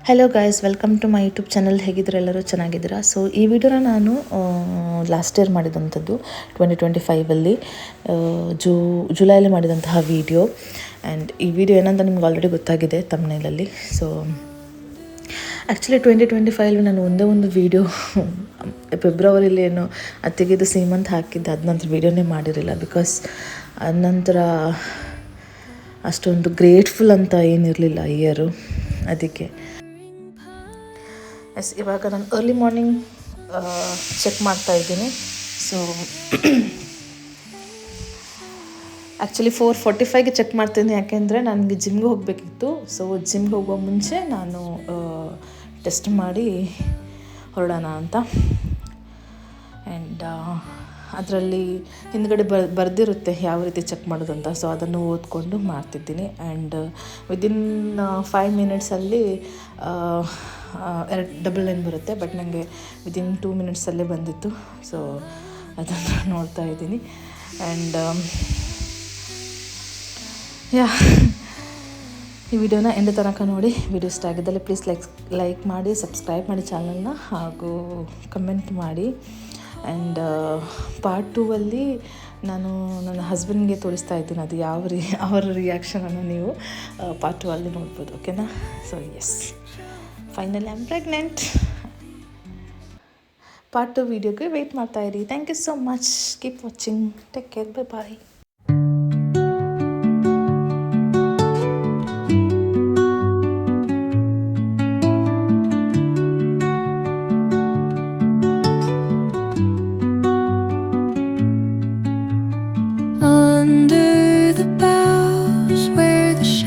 Hello guys, welcome to my YouTube channel. ಹೇಗಿದ್ರೆ ಎಲ್ಲರೂ ಚೆನ್ನಾಗಿದ್ದೀರಾ? ಸೊ ಈ ವಿಡಿಯೋನ ನಾನು ಲಾಸ್ಟ್ ಇಯರ್ ಮಾಡಿದಂಥದ್ದು 2025ಅಲ್ಲಿ ಜುಲೈಲಿ ಮಾಡಿದಂತಹ ವಿಡಿಯೋ. ಆ್ಯಂಡ್ ಈ ವಿಡಿಯೋ ಏನಂತ ನಿಮ್ಗೆ ಆಲ್ರೆಡಿ ಗೊತ್ತಾಗಿದೆ ತಮ್ನೇಲಲ್ಲಿ. ಸೊ ಆ್ಯಕ್ಚುಲಿ 2025 ನಾನು ಒಂದೇ ಒಂದು ವೀಡಿಯೋ ಫೆಬ್ರವರಿಲಿ ಏನೋ ಅತ್ತಿಗೆದು ಸೀಮಂತ್ ಹಾಕಿದ್ದೆ, ಅದ ನಂತರ ವೀಡಿಯೋನೇ ಮಾಡಿರಲಿಲ್ಲ. ಬಿಕಾಸ್ ಅದ ನಂತರ ಅಷ್ಟೊಂದು ಗ್ರೇಟ್ಫುಲ್ ಅಂತ ಏನಿರಲಿಲ್ಲ ಇಯರು, ಅದಕ್ಕೆ. ಎಸ್, ಇವಾಗ ನಾನು ಅರ್ಲಿ ಮಾರ್ನಿಂಗ್ ಚೆಕ್ ಮಾಡ್ತಾಯಿದ್ದೀನಿ. ಸೊ ಆ್ಯಕ್ಚುಲಿ 4:45ಗೆ ಚೆಕ್ ಮಾಡ್ತೀನಿ, ಯಾಕೆಂದರೆ ನನಗೆ ಜಿಮ್ಗೆ ಹೋಗಬೇಕಿತ್ತು. ಸೊ ಜಿಮ್ಗೆ ಹೋಗೋ ಮುಂಚೆ ನಾನು ಟೆಸ್ಟ್ ಮಾಡಿ ಹೊರಡೋಣ ಅಂತ. ಆ್ಯಂಡ್ ಅದರಲ್ಲಿ ಹಿಂದ್ಗಡೆ ಬರೆದಿರುತ್ತೆ ಯಾವ ರೀತಿ ಚೆಕ್ ಮಾಡೋದಂತ. ಸೊ ಅದನ್ನು ಓದ್ಕೊಂಡು ಮಾಡ್ತಿದ್ದೀನಿ. ಆ್ಯಂಡ್ ವಿದಿನ್ 5 ಮಿನಿಟ್ಸಲ್ಲಿ 2 ಡಬಲ್ ಲೈನ್ ಬರುತ್ತೆ. ಬಟ್ ನನಗೆ ವಿದಿನ್ 2 ಮಿನಿಟ್ಸಲ್ಲೇ ಬಂದಿತ್ತು. ಸೊ ಅದನ್ನು ನೋಡ್ತಾ ಇದ್ದೀನಿ. ಆ್ಯಂಡ್ ಈ ವಿಡಿಯೋನ ಎಂಡ್ ತನಕ ನೋಡಿ. ವಿಡಿಯೋ ಇಷ್ಟ ಆಗಿದ್ದಲ್ಲಿ ಪ್ಲೀಸ್ ಲೈಕ್ ಮಾಡಿ, ಸಬ್ಸ್ಕ್ರೈಬ್ ಮಾಡಿ ಚಾನಲ್ನ, ಹಾಗೂ ಕಮೆಂಟ್ ಮಾಡಿ. ಆ್ಯಂಡ್ ಪಾರ್ಟ್ 2ಅಲ್ಲಿ ನಾನು ನನ್ನ ಹಸ್ಬೆಂಡ್ಗೆ ತೋರಿಸ್ತಾ ಇದ್ದೀನಿ. ಅದು ಅವರ ರಿಯಾಕ್ಷನನ್ನು ನೀವು ಪಾರ್ಟ್ 2ಅಲ್ಲಿ ನೋಡ್ಬೋದು. ಓಕೆನಾ? So yes, finally I am pregnant. Part 2 ವಿಡಿಯೋಗೆ ವೆಯ್ಟ್ ಮಾಡ್ತಾಯಿರಿ. Thank you so much. Keep watching. Take care. Bye bye.